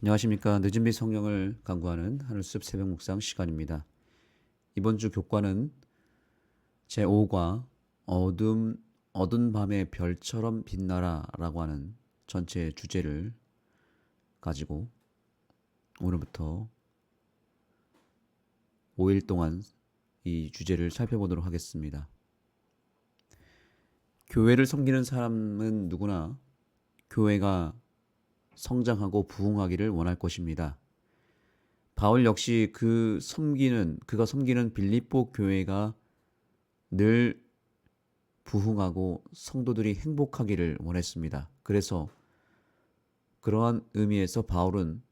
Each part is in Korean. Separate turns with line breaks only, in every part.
안녕하십니까. 늦은 빛 성경을 강구하는 하늘숲 새벽 묵상 시간입니다. 이번 주 교과는 제5과 어두운 밤의 별처럼 빛나라라고 하는 전체 주제를 가지고 오늘부터 5일 동안 이 주제를 살펴보도록 하겠습니다. 교회를 섬기는 사람은 누구나 교회가 성장하고 부흥하기를 원할 것입니다. 바울 역시 그가 섬기는 빌립보 교회가 늘 부흥하고 성도들이 행복하기를 원했습니다. 그래서 그러한 의미에서 바울은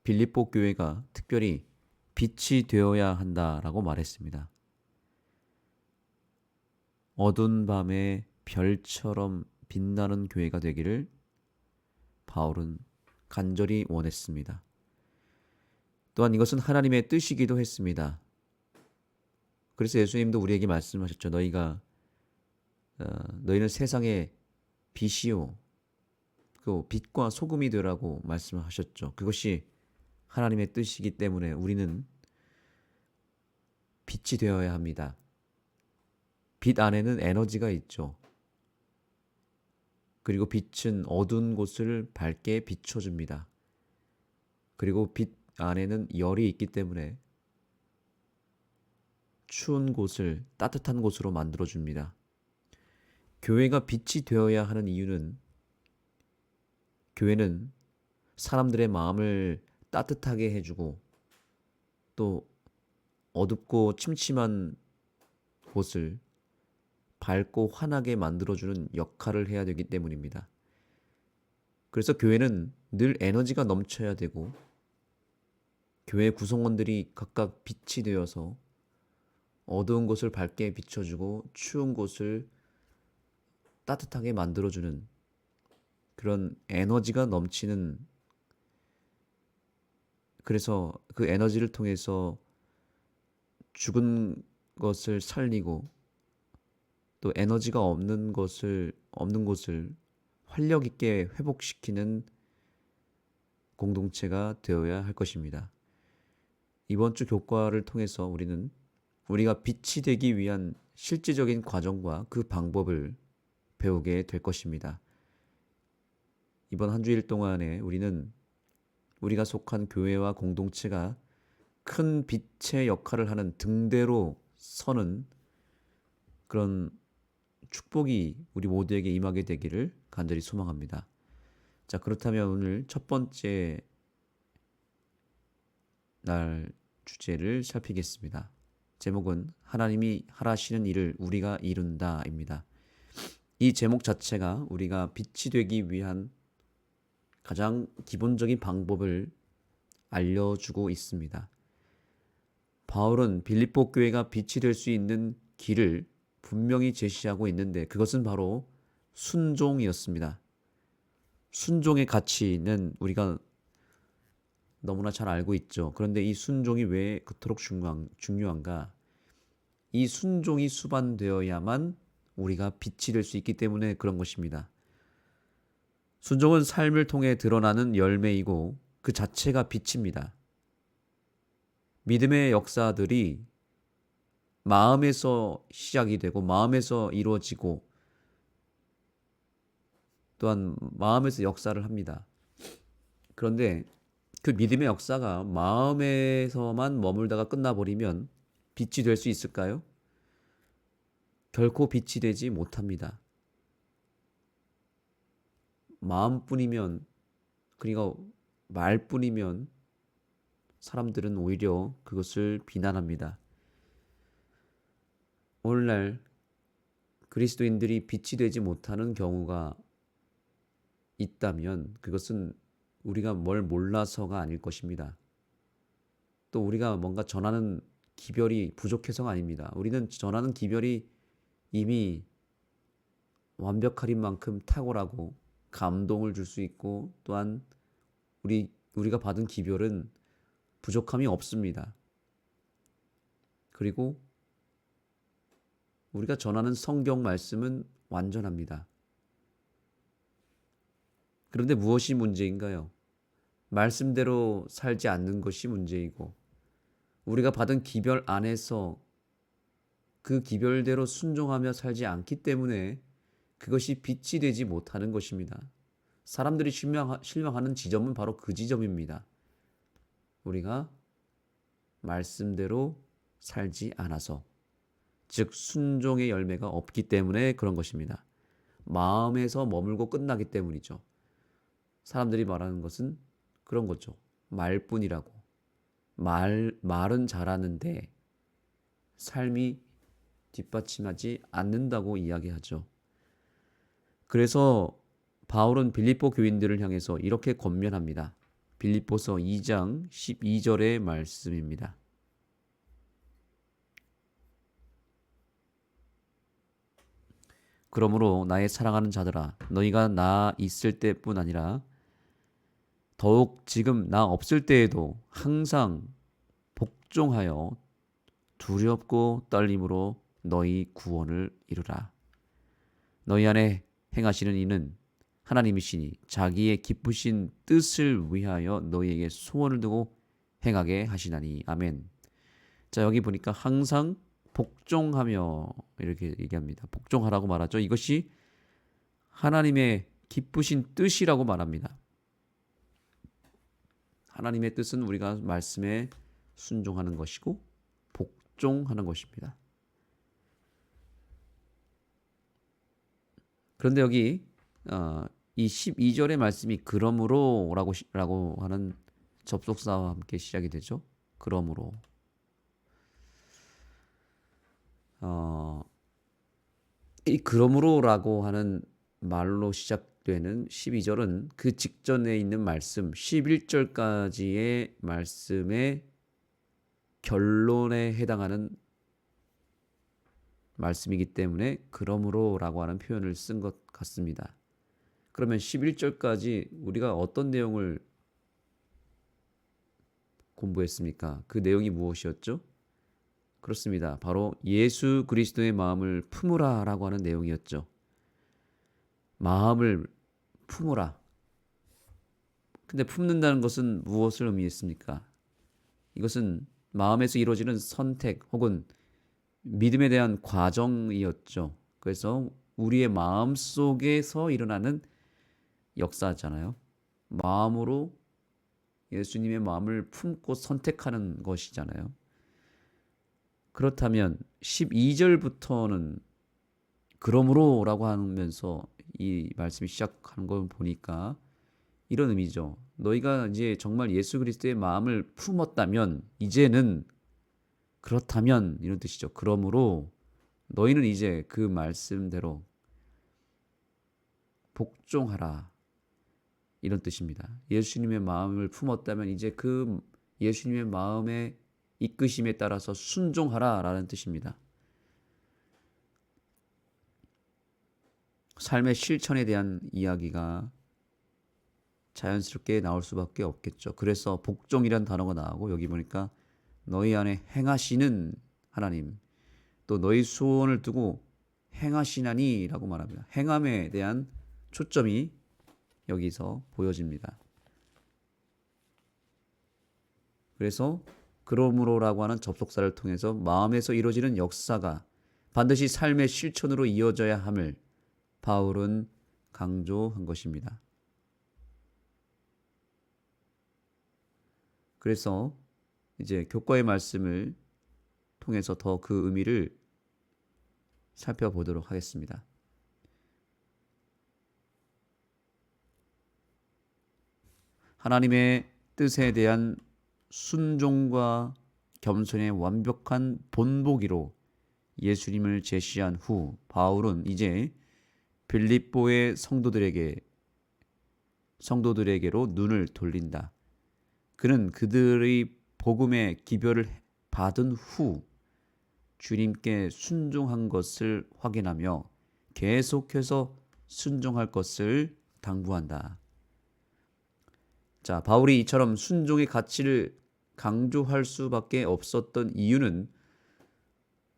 빌립보 교회가 특별히 빛이 되어야 한다라고 말했습니다. 어두운 밤에 별처럼 빛나는 교회가 되기를 바울은 간절히 원했습니다. 또한 이것은 하나님의 뜻이기도 했습니다. 그래서 예수님도 우리에게 말씀하셨죠. 너희는 세상의 빛이요, 그 빛과 소금이 되라고 말씀하셨죠. 그것이 하나님의 뜻이기 때문에 우리는 빛이 되어야 합니다. 빛 안에는 에너지가 있죠. 그리고 빛은 어두운 곳을 밝게 비춰줍니다. 그리고 빛 안에는 열이 있기 때문에 추운 곳을 따뜻한 곳으로 만들어줍니다. 교회가 빛이 되어야 하는 이유는 교회는 사람들의 마음을 따뜻하게 해주고 또 어둡고 침침한 곳을 밝고 환하게 만들어주는 역할을 해야 되기 때문입니다. 그래서 교회는 늘 에너지가 넘쳐야 되고 교회 구성원들이 각각 빛이 되어서 어두운 곳을 밝게 비춰주고 추운 곳을 따뜻하게 만들어주는 그런 에너지가 넘치는, 그래서 그 에너지를 통해서 죽은 것을 살리고 또 에너지가 없는 곳을 활력 있게 회복시키는 공동체가 되어야 할 것입니다. 이번 주 교과를 통해서 우리가 빛이 되기 위한 실질적인 과정과 그 방법을 배우게 될 것입니다. 이번 한 주일 동안에 우리가 속한 교회와 공동체가 큰 빛의 역할을 하는 등대로 서는 그런 축복이 우리 모두에게 임하게 되기를 간절히 소망합니다. 자, 그렇다면 오늘 첫 번째 날 주제를 살피겠습니다. 제목은 하나님이 하라시는 일을 우리가 이룬다입니다. 이 제목 자체가 우리가 빛이 되기 위한 가장 기본적인 방법을 알려주고 있습니다. 바울은 빌립보 교회가 빛이 될 수 있는 길을 분명히 제시하고 있는데 그것은 바로 순종이었습니다. 순종의 가치는 우리가 너무나 잘 알고 있죠. 그런데 이 순종이 왜 그토록 중요한가? 이 순종이 수반되어야만 우리가 빛이 될 수 있기 때문에 그런 것입니다. 순종은 삶을 통해 드러나는 열매이고 그 자체가 빛입니다. 믿음의 역사들이 마음에서 시작이 되고 마음에서 이루어지고 또한 마음에서 역사를 합니다. 그런데 그 믿음의 역사가 마음에서만 머물다가 끝나버리면 빛이 될 수 있을까요? 결코 빛이 되지 못합니다. 마음뿐이면, 그리고 말뿐이면 사람들은 오히려 그것을 비난합니다. 오늘날 그리스도인들이 빛이 되지 못하는 경우가 있다면 그것은 우리가 뭘 몰라서가 아닐 것입니다. 또 우리가 뭔가 전하는 기별이 부족해서가 아닙니다. 우리는 전하는 기별이 이미 완벽할 만큼 탁월하고 감동을 줄 수 있고 또한 우리가 받은 기별은 부족함이 없습니다. 그리고 우리가 전하는 성경 말씀은 완전합니다. 그런데 무엇이 문제인가요? 말씀대로 살지 않는 것이 문제이고 우리가 받은 기별 안에서 그 기별대로 순종하며 살지 않기 때문에 그것이 빛이 되지 못하는 것입니다. 사람들이 실망하는 지점은 바로 그 지점입니다. 우리가 말씀대로 살지 않아서, 즉 순종의 열매가 없기 때문에 그런 것입니다. 마음에서 머물고 끝나기 때문이죠. 사람들이 말하는 것은 그런 거죠. 말뿐이라고. 말은 잘하는데 삶이 뒷받침하지 않는다고 이야기하죠. 그래서 바울은 빌립보 교인들을 향해서 이렇게 권면합니다. 빌립보서 2장 12절의 말씀입니다. 그러므로 나의 사랑하는 자들아, 너희가 나 있을 때뿐 아니라 더욱 지금 나 없을 때에도 항상 복종하여 두렵고 떨림으로 너희 구원을 이루라. 너희 안에 행하시는 이는 하나님이시니 자기의 기쁘신 뜻을 위하여 너희에게 소원을 두고 행하게 하시나니. 아멘. 자, 여기 보니까 항상 복종하며 이렇게 얘기합니다. 복종하라고 말하죠. 이것이 하나님의 기쁘신 뜻이라고 말합니다. 하나님의 뜻은 우리가 말씀에 순종하는 것이고 복종하는 것입니다. 그런데 여기 이 12절의 말씀이 그러므로라고 하는 접속사와 함께 시작이 되죠. 그러므로. 이 그러므로라고 하는 말로 시작되는 12절은 그 직전에 있는 말씀 11절까지의 말씀의 결론에 해당하는 말씀이기 때문에 그러므로라고 하는 표현을 쓴 것 같습니다. 그러면 11절까지 우리가 어떤 내용을 공부했습니까? 그 내용이 무엇이었죠? 그렇습니다. 바로 예수 그리스도의 마음을 품으라 라고 하는 내용이었죠. 마음을 품으라. 근데 품는다는 것은 무엇을 의미했습니까? 이것은 마음에서 이루어지는 선택 혹은 믿음에 대한 과정이었죠. 그래서 우리의 마음 속에서 일어나는 역사잖아요. 마음으로 예수님의 마음을 품고 선택하는 것이잖아요. 그렇다면 12절부터는 그러므로라고 하면서 이 말씀이 시작하는 걸 보니까 이런 의미죠. 너희가 이제 정말 예수 그리스도의 마음을 품었다면 이제는 그렇다면 이런 뜻이죠. 그러므로 너희는 이제 그 말씀대로 복종하라 이런 뜻입니다. 예수님의 마음을 품었다면 이제 그 예수님의 마음의 이끄심에 따라서 순종하라 라는 뜻입니다. 삶의 실천에 대한 이야기가 자연스럽게 나올 수밖에 없겠죠. 그래서 복종이란 단어가 나오고 여기 보니까 너희 안에 행하시는 하나님, 또 너희 소원을 두고 행하시나니 라고 말합니다. 행함에 대한 초점이 여기서 보여집니다. 그래서 그러므로라고 하는 접속사를 통해서 마음에서 이루어지는 역사가 반드시 삶의 실천으로 이어져야 함을 바울은 강조한 것입니다. 그래서 이제 교과의 말씀을 통해서 더 그 의미를 살펴보도록 하겠습니다. 하나님의 뜻에 대한 순종과 겸손의 완벽한 본보기로 예수님을 제시한 후 바울은 이제 빌립보의 성도들에게로 눈을 돌린다. 그는 그들의 복음의 기별을 받은 후 주님께 순종한 것을 확인하며 계속해서 순종할 것을 당부한다. 자, 바울이 이처럼 순종의 가치를 강조할 수밖에 없었던 이유는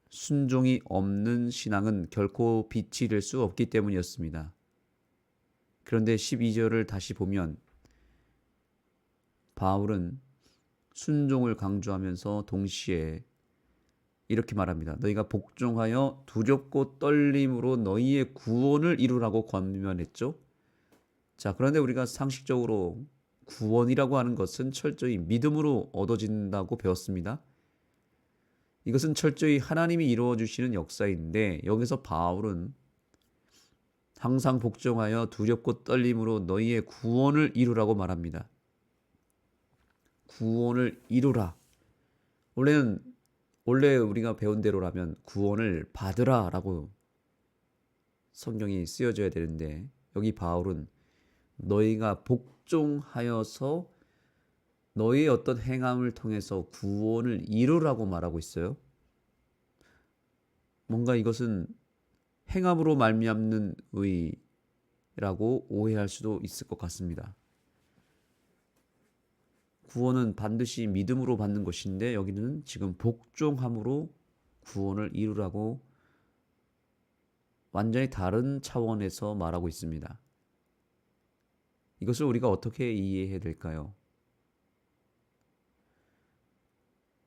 순종이 없는 신앙은 결코 빛이 될 수 없기 때문이었습니다. 그런데 12절을 다시 보면 바울은 순종을 강조하면서 동시에 이렇게 말합니다. 너희가 복종하여 두렵고 떨림으로 너희의 구원을 이루라고 권면했죠. 자, 그런데 우리가 상식적으로 구원이라고 하는 것은 철저히 믿음으로 얻어진다고 배웠습니다. 이것은 철저히 하나님이 이루어 주시는 역사인데 여기서 바울은 항상 복종하여 두렵고 떨림으로 너희의 구원을 이루라고 말합니다. 구원을 이루라. 원래 우리가 배운 대로라면 구원을 받으라라고 성경이 쓰여져야 되는데 여기 바울은 너희가 복종하여서 너희의 어떤 행함을 통해서 구원을 이루라고 말하고 있어요. 뭔가 이것은 행함으로 말미암는 의라고 오해할 수도 있을 것 같습니다. 구원은 반드시 믿음으로 받는 것인데 여기는 지금 복종함으로 구원을 이루라고 완전히 다른 차원에서 말하고 있습니다. 이것을 우리가 어떻게 이해해야 될까요?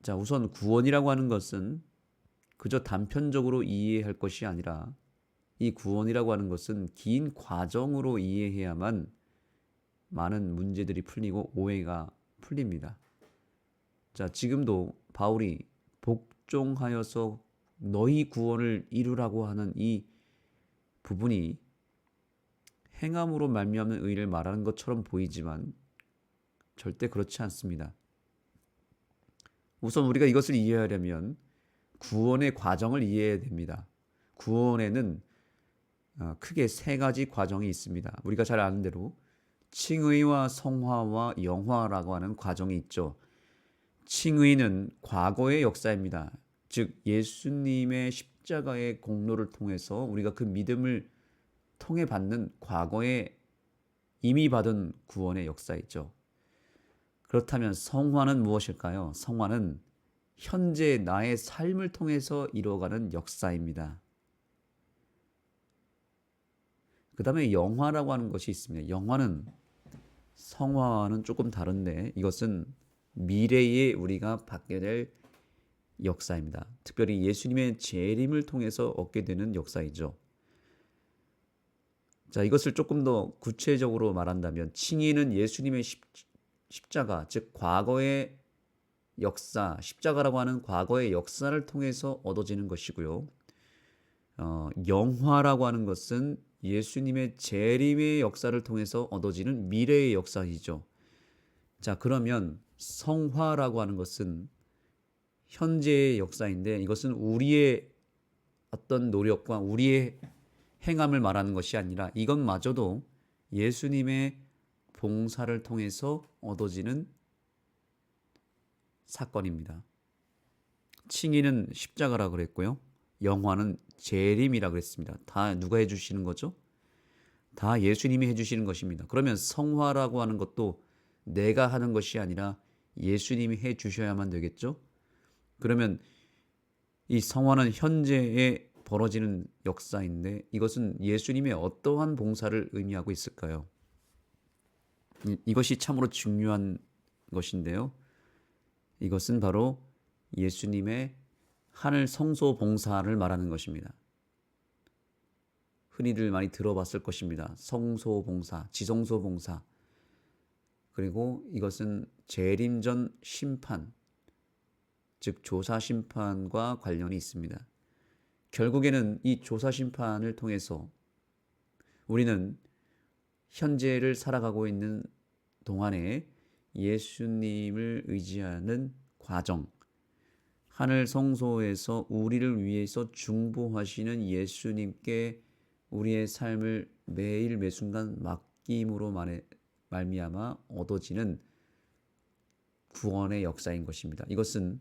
자, 우선 구원이라고 하는 것은 그저 단편적으로 이해할 것이 아니라 이 구원이라고 하는 것은 긴 과정으로 이해해야만 많은 문제들이 풀리고 오해가 풀립니다. 자, 지금도 바울이 복종하여서 너희 구원을 이루라고 하는 이 부분이 행함으로 말미암는 의를 말하는 것처럼 보이지만 절대 그렇지 않습니다. 우선 우리가 이것을 이해하려면 구원의 과정을 이해해야 됩니다. 구원에는 크게 세 가지 과정이 있습니다. 우리가 잘 아는 대로 칭의와 성화와 영화라고 하는 과정이 있죠. 칭의는 과거의 역사입니다. 즉 예수님의 십자가의 공로를 통해서 우리가 그 믿음을 통해 받는 과거에 이미 받은 구원의 역사이죠. 그렇다면 성화는 무엇일까요? 성화는 현재 나의 삶을 통해서 이루어가는 역사입니다. 그 다음에 영화라고 하는 것이 있습니다. 영화는 성화와는 조금 다른데 이것은 미래에 우리가 받게 될 역사입니다. 특별히 예수님의 재림을 통해서 얻게 되는 역사이죠. 자, 이것을 조금 더 구체적으로 말한다면 칭의는 예수님의 십자가, 즉 과거의 역사, 십자가라고 하는 과거의 역사를 통해서 얻어지는 것이고요. 영화라고 하는 것은 예수님의 재림의 역사를 통해서 얻어지는 미래의 역사이죠. 자, 그러면 성화라고 하는 것은 현재의 역사인데 이것은 우리의 어떤 노력과 우리의 행함을 말하는 것이 아니라 이것마저도 예수님의 봉사를 통해서 얻어지는 사건입니다. 칭의는 십자가라 그랬고요. 영화는 재림이라 그랬습니다. 다 누가 해주시는 거죠? 다 예수님이 해주시는 것입니다. 그러면 성화라고 하는 것도 내가 하는 것이 아니라 예수님이 해주셔야만 되겠죠? 그러면 이 성화는 현재에 벌어지는 역사인데 이것은 예수님의 어떠한 봉사를 의미하고 있을까요? 이것이 참으로 중요한 것인데요. 이것은 바로 예수님의 하늘 성소 봉사를 말하는 것입니다. 흔히들 많이 들어봤을 것입니다. 성소 봉사, 지성소 봉사. 그리고 이것은 재림 전 심판, 즉 조사 심판과 관련이 있습니다. 결국에는 이 조사 심판을 통해서 우리는 현재를 살아가고 있는 동안에 예수님을 의지하는 과정, 하늘 성소에서 우리를 위해서 중보하시는 예수님께 우리의 삶을 매일 매순간 맡김으로 말미암아 얻어지는 구원의 역사인 것입니다. 이것은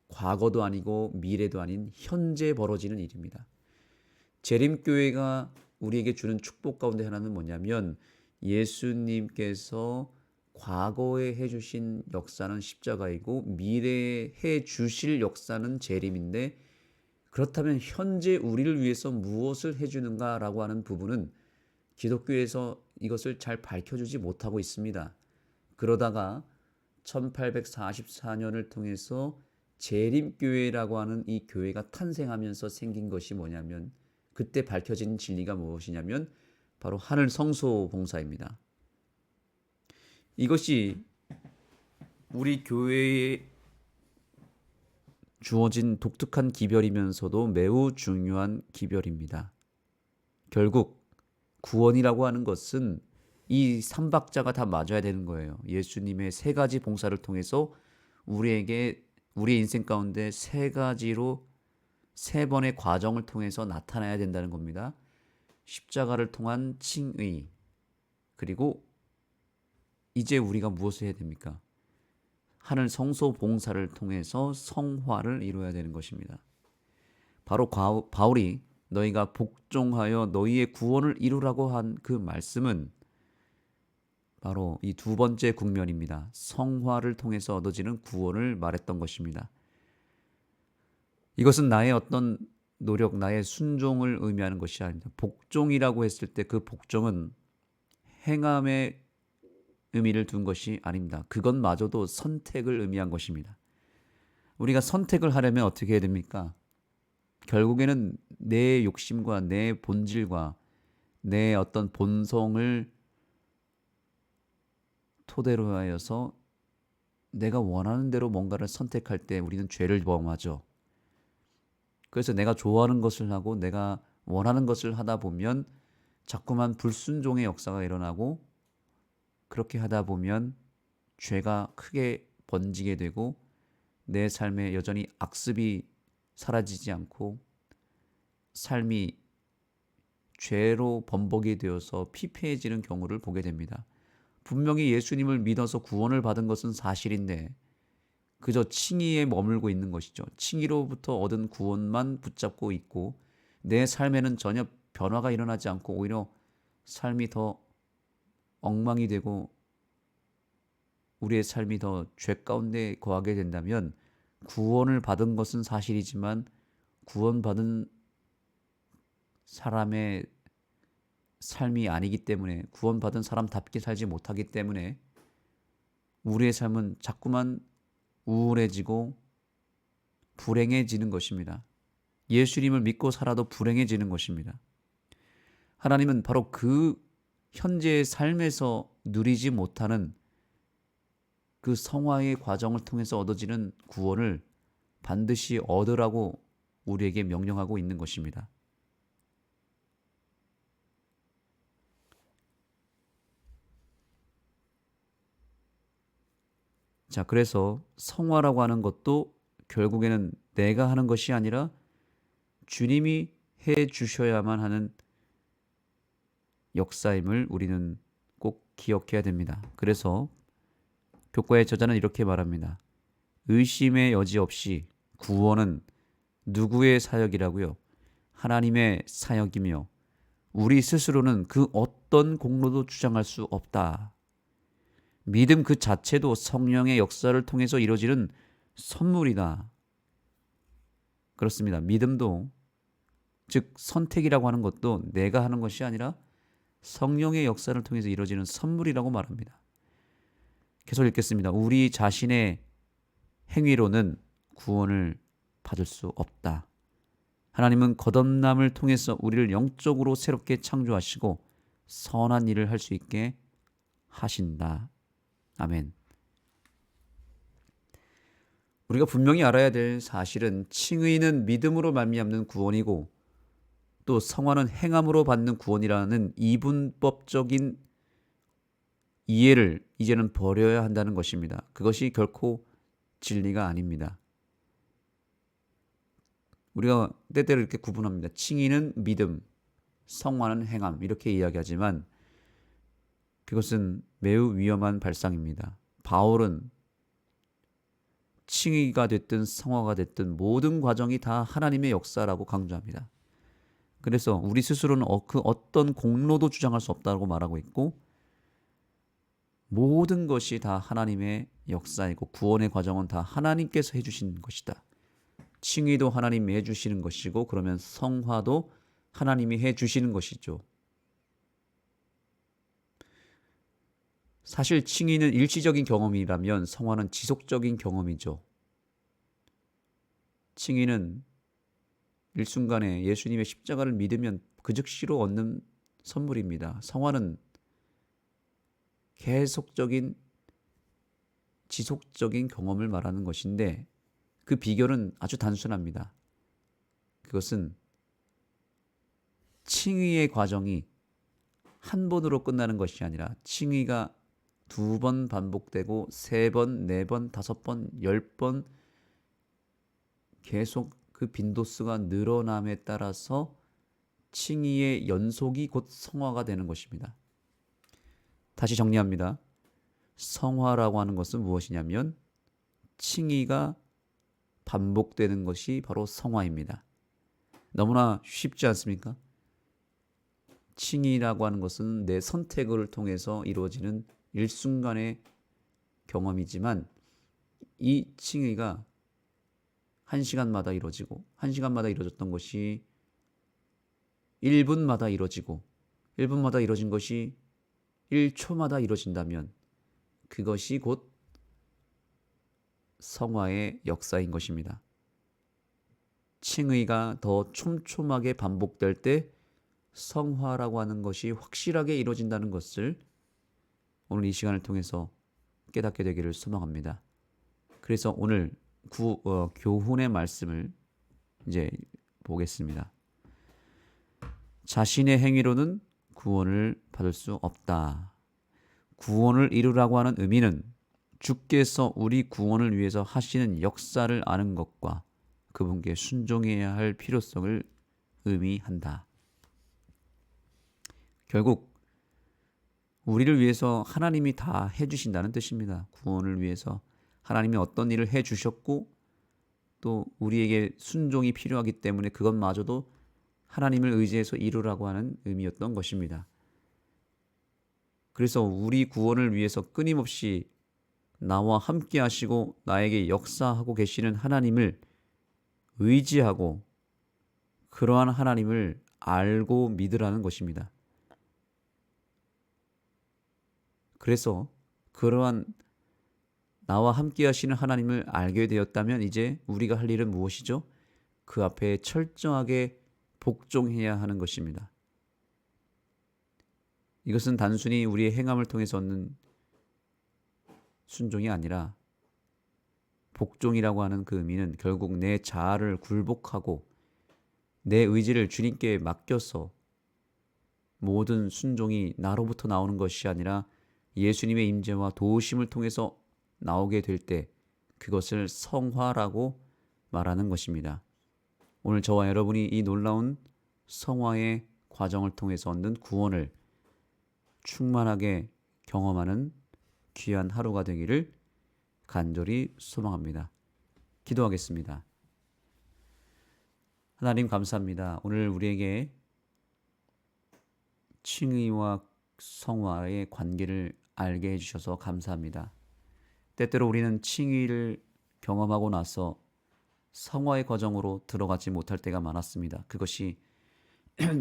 과거도 아니고 미래도 아닌 현재 벌어지는 일입니다. 재림교회가 우리에게 주는 축복 가운데 하나는 뭐냐면 예수님께서 과거에 해주신 역사는 십자가이고 미래에 해주실 역사는 재림인데 그렇다면 현재 우리를 위해서 무엇을 해주는가라고 하는 부분은 기독교에서 이것을 잘 밝혀주지 못하고 있습니다. 그러다가 1844년을 통해서 재림교회라고 하는 이 교회가 탄생하면서 생긴 것이 뭐냐면, 그때 밝혀진 진리가 무엇이냐면 바로 하늘 성소 봉사입니다. 이것이 우리 교회에 주어진 독특한 기별이면서도 매우 중요한 기별입니다. 결국 구원이라고 하는 것은 이 삼박자가 다 맞아야 되는 거예요. 예수님의 세 가지 봉사를 통해서 우리에게 우리의 인생 가운데 세 가지로 세 번의 과정을 통해서 나타나야 된다는 겁니다. 십자가를 통한 칭의, 그리고 이제 우리가 무엇을 해야 됩니까? 하늘 성소 봉사를 통해서 성화를 이루어야 되는 것입니다. 바로 바울이 너희가 복종하여 너희의 구원을 이루라고 한 그 말씀은 바로 이 두 번째 국면입니다. 성화를 통해서 얻어지는 구원을 말했던 것입니다. 이것은 나의 어떤 노력, 나의 순종을 의미하는 것이 아닙니다. 복종이라고 했을 때 그 복종은 행함의 의미를 둔 것이 아닙니다. 그것마저도 선택을 의미한 것입니다. 우리가 선택을 하려면 어떻게 해야 됩니까? 결국에는 내 욕심과 내 본질과 내 어떤 본성을 토대로 하여서 내가 원하는 대로 뭔가를 선택할 때 우리는 죄를 범하죠. 그래서 내가 좋아하는 것을 하고 내가 원하는 것을 하다 보면 자꾸만 불순종의 역사가 일어나고, 그렇게 하다 보면 죄가 크게 번지게 되고 내 삶에 여전히 악습이 사라지지 않고 삶이 죄로 번복이 되어서 피폐해지는 경우를 보게 됩니다. 분명히 예수님을 믿어서 구원을 받은 것은 사실인데 그저 칭의에 머물고 있는 것이죠. 칭의로부터 얻은 구원만 붙잡고 있고 내 삶에는 전혀 변화가 일어나지 않고 오히려 삶이 더 엉망이 되고 우리의 삶이 더 죄 가운데 거하게 된다면 구원을 받은 것은 사실이지만 구원받은 사람의 삶이 아니기 때문에, 구원받은 사람답게 살지 못하기 때문에 우리의 삶은 자꾸만 우울해지고 불행해지는 것입니다. 예수님을 믿고 살아도 불행해지는 것입니다. 하나님은 바로 그 현재의 삶에서 누리지 못하는 그 성화의 과정을 통해서 얻어지는 구원을 반드시 얻으라고 우리에게 명령하고 있는 것입니다. 자, 그래서 성화라고 하는 것도 결국에는 내가 하는 것이 아니라 주님이 해 주셔야만 하는 역사임을 우리는 꼭 기억해야 됩니다. 그래서 교과의 저자는 이렇게 말합니다. 의심의 여지 없이 구원은 누구의 사역이라고요? 하나님의 사역이며 우리 스스로는 그 어떤 공로도 주장할 수 없다. 믿음 그 자체도 성령의 역사를 통해서 이루어지는 선물이다. 그렇습니다. 믿음도, 즉 선택이라고 하는 것도 내가 하는 것이 아니라 성령의 역사를 통해서 이루어지는 선물이라고 말합니다. 계속 읽겠습니다. 우리 자신의 행위로는 구원을 받을 수 없다. 하나님은 거듭남을 통해서 우리를 영적으로 새롭게 창조하시고 선한 일을 할 수 있게 하신다. 아멘. 우리가 분명히 알아야 될 사실은 칭의는 믿음으로 말미암는 구원이고 또 성화는 행함으로 받는 구원이라는 이분법적인 이해를 이제는 버려야 한다는 것입니다. 그것이 결코 진리가 아닙니다. 우리가 때때로 이렇게 구분합니다. 칭의는 믿음, 성화는 행함 이렇게 이야기하지만 그것은 매우 위험한 발상입니다. 바울은 칭의가 됐든 성화가 됐든 모든 과정이 다 하나님의 역사라고 강조합니다. 그래서 우리 스스로는 그 어떤 공로도 주장할 수 없다고 말하고 있고 모든 것이 다 하나님의 역사이고 구원의 과정은 다 하나님께서 해주신 것이다. 칭의도 하나님이 해주시는 것이고 그러면 성화도 하나님이 해주시는 것이죠. 사실 칭의는 일시적인 경험이라면 성화는 지속적인 경험이죠. 칭의는 일순간에 예수님의 십자가를 믿으면 그 즉시로 얻는 선물입니다. 성화는 계속적인 지속적인 경험을 말하는 것인데 그 비결은 아주 단순합니다. 그것은 칭의의 과정이 한 번으로 끝나는 것이 아니라 칭의가 2번 반복되고 3번, 4번, 5번, 10번 계속 그 빈도수가 늘어남에 따라서 칭의의 연속이 곧 성화가 되는 것입니다. 다시 정리합니다. 성화라고 하는 것은 무엇이냐면 칭의가 반복되는 것이 바로 성화입니다. 너무나 쉽지 않습니까? 칭의라고 하는 것은 내 선택을 통해서 이루어지는 일순간의 경험이지만 이 칭의가 1시간마다 이루어지고 1시간마다 이루어졌던 것이 1분마다 이루어지고 1분마다 이루어진 것이 1초마다 이루어진다면 그것이 곧 성화의 역사인 것입니다. 칭의가 더 촘촘하게 반복될 때 성화라고 하는 것이 확실하게 이루어진다는 것을 오늘 이 시간을 통해서 깨닫게 되기를 소망합니다. 그래서 오늘 교훈의 말씀을 이제 보겠습니다. 자신의 행위로는 구원을 받을 수 없다. 구원을 이루라고 하는 의미는 주께서 우리 구원을 위해서 하시는 역사를 아는 것과 그분께 순종해야 할 필요성을 의미한다. 결국 우리를 위해서 하나님이 다 해주신다는 뜻입니다. 구원을 위해서 하나님이 어떤 일을 해주셨고 또 우리에게 순종이 필요하기 때문에 그것마저도 하나님을 의지해서 이루라고 하는 의미였던 것입니다. 그래서 우리 구원을 위해서 끊임없이 나와 함께 하시고 나에게 역사하고 계시는 하나님을 의지하고 그러한 하나님을 알고 믿으라는 것입니다. 그래서 그러한 나와 함께 하시는 하나님을 알게 되었다면 이제 우리가 할 일은 무엇이죠? 그 앞에 철저하게 복종해야 하는 것입니다. 이것은 단순히 우리의 행함을 통해서 얻는 순종이 아니라 복종이라고 하는 그 의미는 결국 내 자아를 굴복하고 내 의지를 주님께 맡겨서 모든 순종이 나로부터 나오는 것이 아니라 예수님의 임재와 도우심을 통해서 나오게 될 때 그것을 성화라고 말하는 것입니다. 오늘 저와 여러분이 이 놀라운 성화의 과정을 통해서 얻는 구원을 충만하게 경험하는 귀한 하루가 되기를 간절히 소망합니다. 기도하겠습니다. 하나님 감사합니다. 오늘 우리에게 칭의와 성화의 관계를 알게 해주셔서 감사합니다. 때때로 우리는 칭의를 경험하고 나서 성화의 과정으로 들어가지 못할 때가 많았습니다. 그것이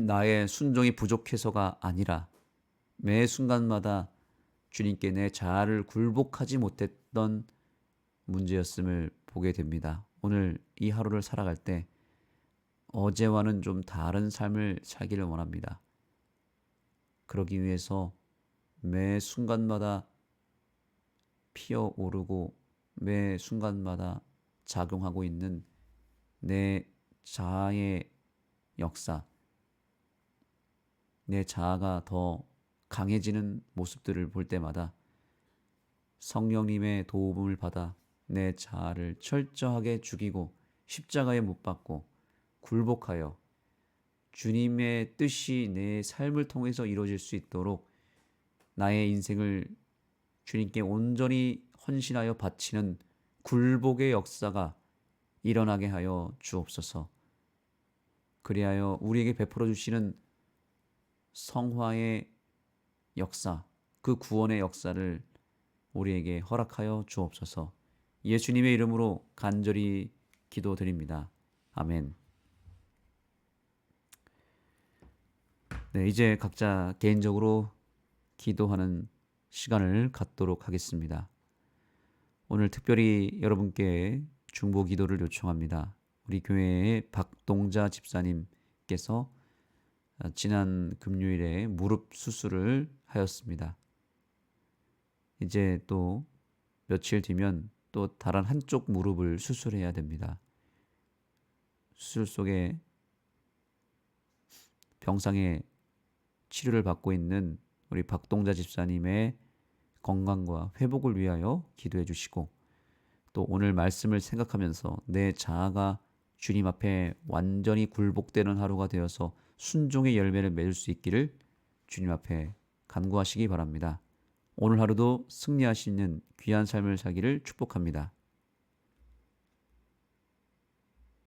나의 순종이 부족해서가 아니라 매 순간마다 주님께 내 자아를 굴복하지 못했던 문제였음을 보게 됩니다. 오늘 이 하루를 살아갈 때 어제와는 좀 다른 삶을 살기를 원합니다. 그러기 위해서 매 순간마다 피어오르고 매 순간마다 작용하고 있는 내 자아의 역사, 내 자아가 더 강해지는 모습들을 볼 때마다 성령님의 도움을 받아 내 자아를 철저하게 죽이고 십자가에 못 박고 굴복하여 주님의 뜻이 내 삶을 통해서 이루어질 수 있도록 나의 인생을 주님께 온전히 헌신하여 바치는 굴복의 역사가 일어나게 하여 주옵소서. 그리하여 우리에게 베풀어 주시는 성화의 역사, 그 구원의 역사를 우리에게 허락하여 주옵소서. 예수님의 이름으로 간절히 기도드립니다. 아멘. 네, 이제 각자 개인적으로 기도하는 시간을 갖도록 하겠습니다. 오늘 특별히 여러분께 중보 기도를 요청합니다. 우리 교회의 박동자 집사님께서 지난 금요일에 무릎 수술을 하였습니다. 이제 또 며칠 뒤면 또 다른 한쪽 무릎을 수술해야 됩니다. 수술 속에 병상에 치료를 받고 있는 우리 박동자 집사님의 건강과 회복을 위하여 기도해 주시고, 또 오늘 말씀을 생각하면서 내 자아가 주님 앞에 완전히 굴복되는 하루가 되어서 순종의 열매를 맺을 수 있기를 주님 앞에 간구하시기 바랍니다. 오늘 하루도 승리하시는 귀한 삶을 살기를 축복합니다.